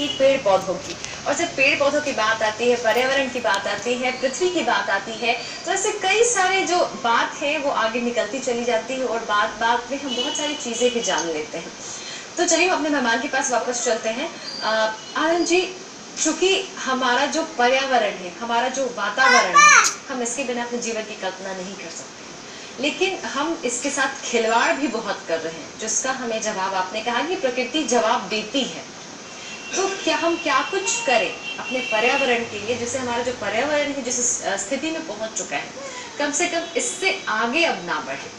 की पेड़ पौधों की, और जब पेड़ पौधों की बात आती है, पर्यावरण की बात आती है, पृथ्वी की बात आती है, तो ऐसे कई सारे जो बात है वो आगे निकलती चली जाती है और बात बात में हम बहुत सारी चीजें भी जान लेते हैं। तो चलिए हम अपने मेहमान के पास वापस चलते हैं। आनंद जी, चूंकि हमारा जो पर्यावरण है, हमारा जो वातावरण है, हम इसके बिना अपने जीवन की कल्पना नहीं कर सकते, लेकिन हम इसके साथ खिलवाड़ भी बहुत कर रहे हैं, जिसका हमें जवाब, आपने कहा कि प्रकृति जवाब देती है। तो क्या हम क्या कुछ करें अपने पर्यावरण के लिए, जिससे हमारा जो पर्यावरण है जिस स्थिति में पहुंच चुका है, कम से कम इससे आगे अब ना बढ़े?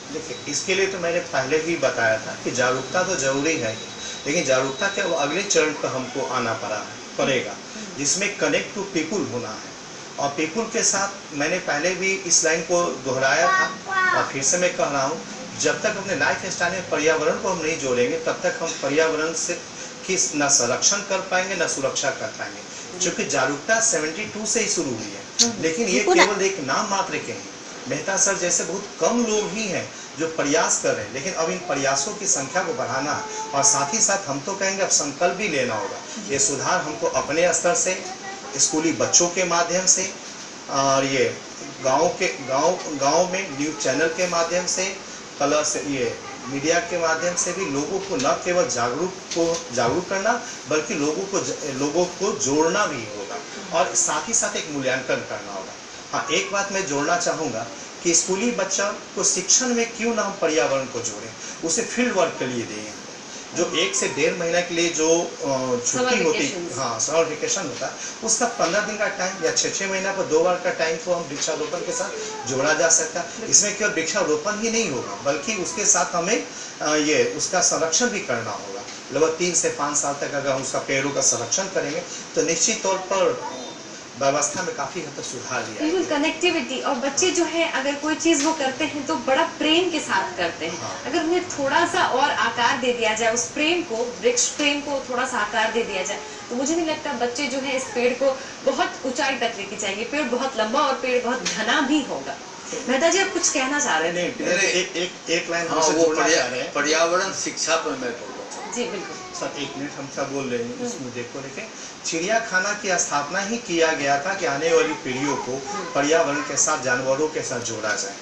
देखिए, इसके लिए तो मैंने पहले ही बताया था कि जागरूकता तो जरूरी है, लेकिन जागरूकता के अगले चरण पर हमको आना पड़ेगा, जिसमें कनेक्ट टू पीपुल होना है। और पीपुल के साथ मैंने पहले भी इस लाइन को दोहराया था और फिर से मैं कह रहा हूँ, जब तक अपने लाइफ स्टाइल में पर्यावरण को हम नहीं जोड़ेंगे, तब तक हम पर्यावरण से की न संरक्षण कर पाएंगे न सुरक्षा कर पाएंगे। क्योंकि जागरूकता 72 से ही शुरू हुई है, लेकिन ये केवल एक नाम मात्र के हैं। मेहता सर जैसे बहुत कम लोग ही हैं जो प्रयास कर रहे हैं, लेकिन अब इन प्रयासों की संख्या को बढ़ाना, और साथ ही साथ हम तो कहेंगे अब संकल्प भी लेना होगा। ये सुधार हमको अपने स्तर से, स्कूली बच्चों के माध्यम से, और ये गांव में न्यूज़ चैनल के माध्यम से, प्लस ये मीडिया के माध्यम से भी लोगों को न केवल जागरूक करना, बल्कि लोगों को जोड़ना भी होगा, और साथ ही साथ एक मूल्यांकन करना होगा। हाँ, एक बात मैं जोड़ना चाहूँगा कि स्कूली बच्चा को शिक्षण में क्यों ना हम पर्यावरण को जोड़ें, उसे फील्ड वर्क के लिए दें। जो 1 से 1.5 महीना के लिए जो छुट्टी होती, हाँ, समर वेकेशन होता है, उसका 15 दिन का टाइम या 6-6 महीना पर 2 बार का टाइम को हम वृक्षारोपण के साथ जोड़ा जा सकता है। इसमें केवल वृक्षारोपण ही नहीं होगा, बल्कि उसके साथ हमें ये उसका संरक्षण भी करना होगा। लगभग 3 से 5 साल तक अगर हम उसका पेड़ों का संरक्षण करेंगे तो निश्चित तौर पर व्यवस्था में काफी हद तक सुधार लिया। बिल्कुल, कनेक्टिविटी। और बच्चे जो है अगर कोई चीज वो करते हैं तो बड़ा प्रेम के साथ करते हैं। हाँ। अगर उन्हें थोड़ा सा और आकार दे दिया जाए, उस प्रेम को, वृक्ष प्रेम को थोड़ा सा आकार दे दिया जाए, तो मुझे नहीं लगता बच्चे जो है इस पेड़ को बहुत ऊंचाई तक लेके जाएंगे। पेड़ बहुत लंबा और पेड़ बहुत घना भी होगा। मेहता जी, आप कुछ कहना चाह रहे हैं? एक लाइन पर्यावरण शिक्षा पर मैं बोल रहा हूँ। जी बिल्कुल सर, 1 मिनट हम सब बोल रहे हैं इस मुद्दे को लेकर। चिड़ियाखाना की स्थापना ही किया गया था कि आने वाली पीढ़ियों को पर्यावरण के साथ, जानवरों के साथ जोड़ा जाए,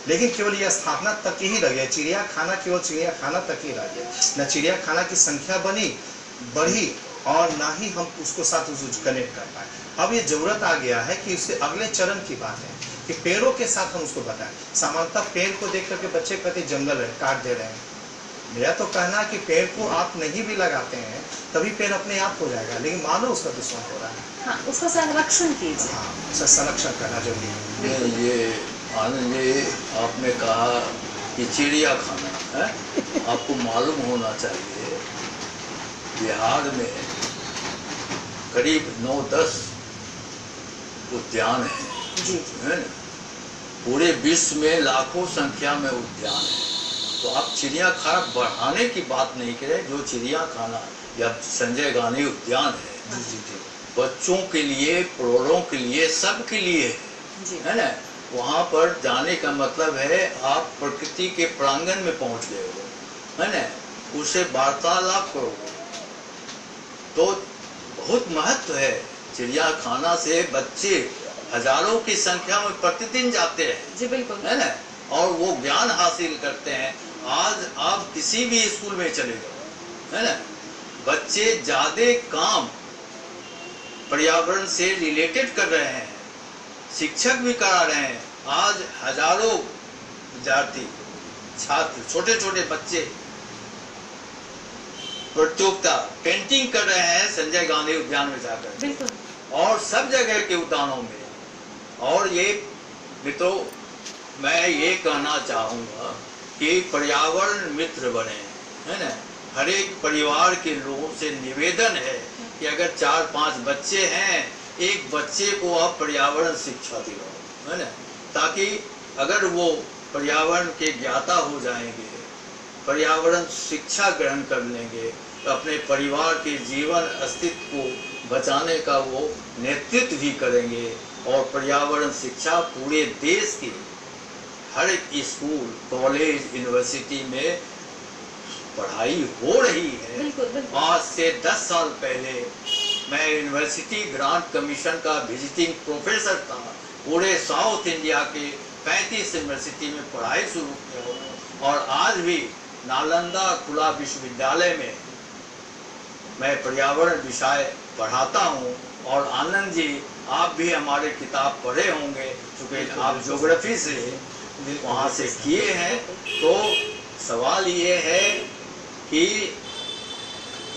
लेकिन केवल यह स्थापना तक ही रह गया। चिड़ियाखाना केवल चिड़ियाखाना तक ही रह गया, न चिड़ियाखाना की संख्या बढ़ी और ना ही हम उसको साथ कनेक्ट कर पाए। अब ये जरूरत आ गया है कि उसके अगले चरण की बात है कि पेड़ों के साथ हम उसको बताएं। सामान्यतः पेड़ को देख करके बच्चे कहते जंगल है, काट दे रहे हैं। मेरा तो कहना है कि पेड़ को आप नहीं भी लगाते हैं तभी पेड़ अपने आप हो जाएगा, लेकिन मानो उसका दुश्मन हो रहा है। हाँ, उसका संरक्षण कीजिए। हाँ, उसका संरक्षण करना जरूरी है। ये आनंद जी, आपने कहा कि चिड़ियाखाना है, आपको मालूम होना चाहिए बिहार में करीब 9-10 उद्यान है ना? पूरे विश्व में लाखों संख्या में उद्यान है। तो आप चिड़ियाखाना बढ़ाने की बात नहीं करें। जो चिड़ियाखाना या संजय गांधी उद्यान है, बच्चों के लिए, प्रौढ़ों के लिए, सब के लिए है ना? वहाँ पर जाने का मतलब है आप प्रकृति के प्रांगण में पहुँच गए हो, है ना? उसे वार्तालाप करो, तो बहुत महत्व है। चिड़ियाखाना से बच्चे हजारों की संख्या में प्रतिदिन जाते हैं। जी बिल्कुल, है ना? और वो ज्ञान हासिल करते हैं। आज आप किसी भी स्कूल में चले जाओ, है ना, बच्चे ज्यादा काम पर्यावरण से रिलेटेड कर रहे हैं, शिक्षक भी करा रहे हैं। आज हजारों विद्यार्थी, छात्र, छोटे छोटे बच्चे प्रतियोगिता पेंटिंग कर रहे हैं संजय गांधी उद्यान में जाकर, बिल्कुल, और सब जगह के उद्यानों में। और ये मित्रों, मैं ये कहना चाहूँगा कि पर्यावरण मित्र बने, है ना? हर एक परिवार के लोगों से निवेदन है कि अगर 4-5 बच्चे हैं, एक बच्चे को आप पर्यावरण शिक्षा दिलाओ, है ना? ताकि अगर वो पर्यावरण के ज्ञाता हो जाएंगे, पर्यावरण शिक्षा ग्रहण कर लेंगे, तो अपने परिवार के जीवन अस्तित्व को बचाने का वो नेतृत्व भी करेंगे। और पर्यावरण शिक्षा पूरे देश के हर एक स्कूल, कॉलेज, यूनिवर्सिटी में पढ़ाई हो रही है। बिल्कुल बिल्कुल। आज से 10 साल पहले मैं यूनिवर्सिटी ग्रांट कमीशन का विजिटिंग प्रोफेसर था। पूरे साउथ इंडिया के 35 यूनिवर्सिटी में पढ़ाई शुरू किया और आज भी नालंदा खुला विश्वविद्यालय में मैं पर्यावरण विषय पढ़ाता हूँ। और आनंद जी, आप भी हमारे किताब पढ़े होंगे, क्योंकि आप ज्योग्राफी से वहाँ से किए हैं। तो सवाल ये है कि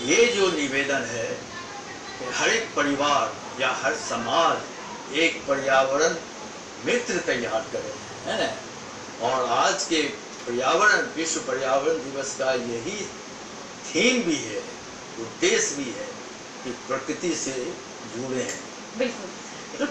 ये जो निवेदन है कि हर एक परिवार या हर समाज एक पर्यावरण मित्र तैयार करे, है ना। और आज के पर्यावरण विश्व पर्यावरण दिवस का यही थीम भी है, उद्देश्य भी है कि प्रकृति से जुड़े हैं। बिल्कुल।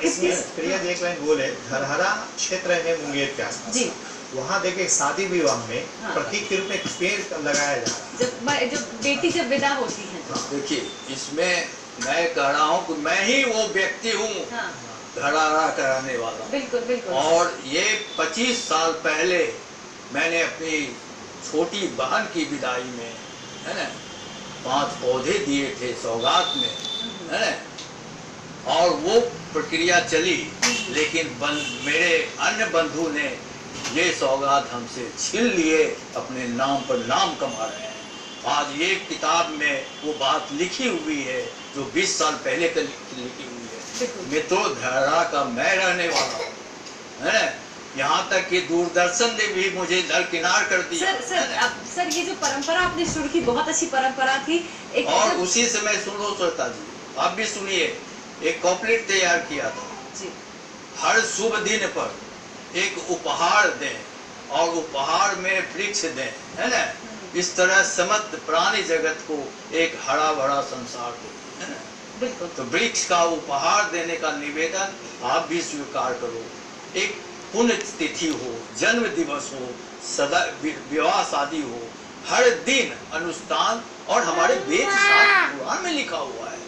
इसमें प्रिया जी एक लाइन बोले, धरहरा क्षेत्र है मुंगेर के आसपास जी, वहाँ देखिए शादी विवाह में हाँ। प्रतीक के रूप में पेड़ लगाया जा रहा है। जब बेटी जब विदा होती है तो देखिए, इसमें मैं कह रहा हूँ कि मैं ही वो व्यक्ति हूँ हाँ, धरहरा कराने वाला। बिल्कुल बिल्कुल। और ये 25 साल पहले मैंने अपनी छोटी बहन की विदाई में, है ना, 5 पौधे दिए थे सौगात में, है ना। और वो प्रक्रिया चली, लेकिन मेरे अन्य बंधु ने ये सौगात हमसे छीन लिए, अपने नाम पर नाम कमा रहे हैं। आज ये किताब में वो बात लिखी हुई है जो 20 साल पहले की लिखी हुई है। मित्रों, धरहरा का मैं रहने वाला हूँ, है ना। यहाँ तक कि दूरदर्शन ने भी मुझे दरकिनार कर दिया। सर ये जो परंपरा आपने शुरू की, बहुत अच्छी परंपरा थी। एक और उसी से मैं सुनो श्रोता जी, आप भी सुनिए, एक कॉपलेट तैयार किया था जी। हर शुभ दिन पर एक उपहार दें और उपहार में वृक्ष दें, है ना। इस तरह समस्त प्राणी जगत को एक हरा भरा संसार दें, है ना। बिल्कुल। तो वृक्ष का उपहार देने का निवेदन आप भी स्वीकार करो। एक पुण्य तिथि हो, जन्म दिवस हो, सदा विवाह शादी हो, हर दिन अनुष्ठान। और हमारे वेद शास्त्र पुराण में लिखा हुआ है,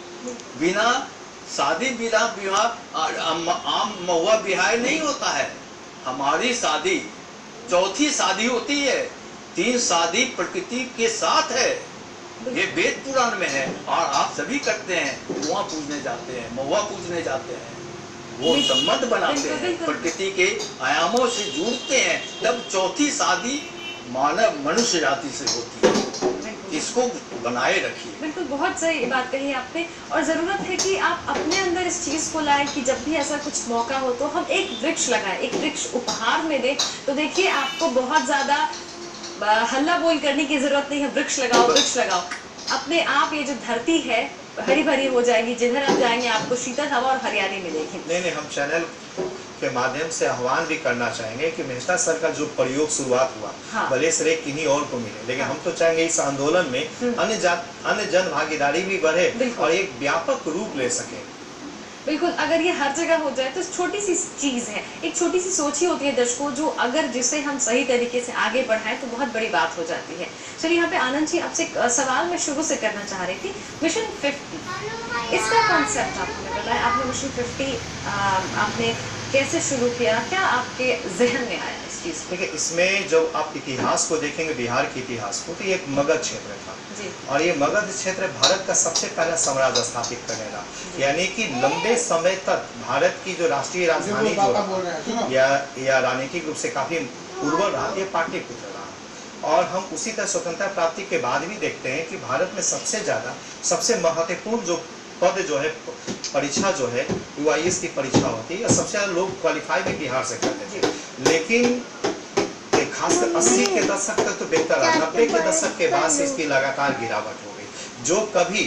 बिना शादी बिना विवाह आम महुआ विवाह नहीं होता है। हमारी शादी चौथी शादी होती है, 3 शादी प्रकृति के साथ है। ये वेद पुराण में है और आप सभी करते हैं, कुआं पूजने जाते हैं, महुआ पूजने जाते हैं, वो संबंध बनाते हैं, प्रकृति के आयामों से जुड़ते हैं, तब चौथी शादी मानव मनुष्य जाति से होती है। इसको बनाए रखिए। बिल्कुल, बहुत सही बात कही आपने। और जरूरत है कि आप अपने अंदर इस चीज को लाएं कि जब भी ऐसा कुछ मौका हो तो हम एक वृक्ष लगाएं, एक वृक्ष उपहार में दें। तो देखिए, आपको बहुत ज्यादा हल्ला बोल करने की जरूरत नहीं है, वृक्ष लगाओ वृक्ष लगाओ। अपने आप ये जो धरती है हरी भरी हो जाएगी, जिधर आप जाएंगे आपको शीतल हवा और हरियाली मिलेगी। नहीं, हम चैनल के माध्यम से आह्वान भी करना चाहेंगे कि मेहता सर का जो प्रयोग शुरुआत हुआ, हाँ। भले श्रेय किन्हीं और को मिले, लेकिन हम तो चाहेंगे इस आंदोलन में अन्य जन भागीदारी भी बढ़े और एक व्यापक रूप ले सके। बिल्कुल, अगर ये हर जगह हो जाए तो छोटी सी चीज है, एक छोटी सी सोच ही होती है दर्शकों, जो अगर जिसे हम सही तरीके से आगे बढ़ाएं तो बहुत बड़ी बात हो जाती है। चलिए, यहाँ पे आनंद जी आपसे सवाल मैं शुरू से करना चाह रही थी। मिशन 50 इसका कॉन्सेप्ट आपने बताया, आपने मिशन 50 आपने कैसे शुरू किया, क्या आपके जहन में आया इस चीज को? देखिए, इसमें जब आप इतिहास को देखेंगे, बिहार के इतिहास को, तो ये एक मगध क्षेत्र था जी। और ये मगध क्षेत्र भारत का सबसे पहला साम्राज्य स्थापित करने का, यानी कि लंबे समय तक भारत की जो राष्ट्रीय राजधानी जो या राजनीतिक रूप से काफी उर्वर रहा, ये पाटलिपुत्र रहा। और हम उसी तरह स्वतंत्रता प्राप्ति के बाद भी देखते हैं कि भारत में सबसे महत्वपूर्ण जो पद जो है, परीक्षा जो है, UIS की परीक्षा होती है, सबसे ज्यादा लोग क्वालिफाई भी बिहार से करते थे। लेकिन खासकर 80 के दशक तक तो बेहतर रहा, 90 के दशक के बाद से इसकी लगातार गिरावट हो गई। जो कभी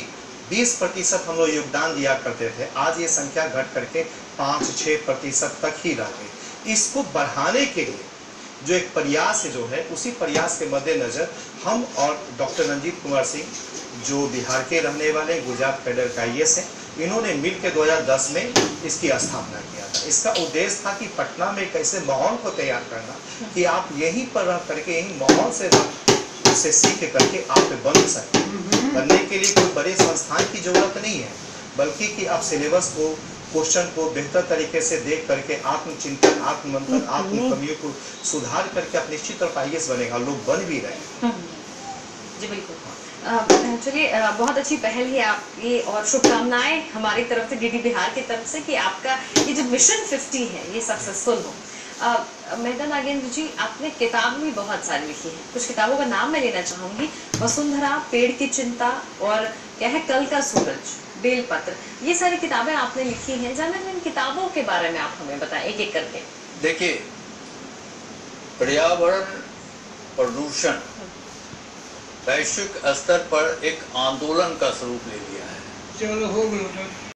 20% हम लोग योगदान दिया करते थे, आज ये संख्या घट करके 5-6% तक ही रह गई। इसको बढ़ाने के लिए जो एक प्रयास जो है, उसी प्रयास के मद्देनजर हम और डॉक्टर रंजीत कुमार सिंह, जो बिहार के रहने वाले, गुजरात फेडर का IAS है, इन्होंने मिलकर 2010 में इसकी स्थापना किया था। इसका उद्देश्य था कि पटना में एक ऐसे माहौल को तैयार करना कि आप यहीं पर रह करके, यहीं माहौल से सीख करके आप बन सकें। बनने के लिए कोई बड़े संस्थान की जरूरत नहीं है, बल्कि कि आप सिलेबस को, क्वेश्चन को बेहतर तरीके से देख करके आत्मचिंतन, आत्ममंथन, आत्म कमियों को सुधार करके आप निश्चित तौर पर IAS बनेगा। लोग बन भी रहे हैं। जी बिल्कुल। चलिए, बहुत अच्छी पहल है आपकी और शुभकामनाएं हमारी तरफ से, डीडी बिहार की तरफ से, कि आपका ये जो मिशन 50 है ये सक्सेसफुल हो। मेहता नागेंद्र जी, आपने किताब भी बहुत सारी लिखी है, कुछ किताबों का नाम मैं लेना चाहूंगी। वसुंधरा, पेड़ की चिंता, और क्या है, कल का सूरज, बेलपत्र, ये सारी किताबें आपने लिखी हैं। जानना इन किताबों के बारे में आप हमें बताएं एक एक करके। देखिए, पर्यावरण प्रदूषण वैश्विक स्तर पर एक आंदोलन का स्वरूप ले लिया है। चलो हो गया।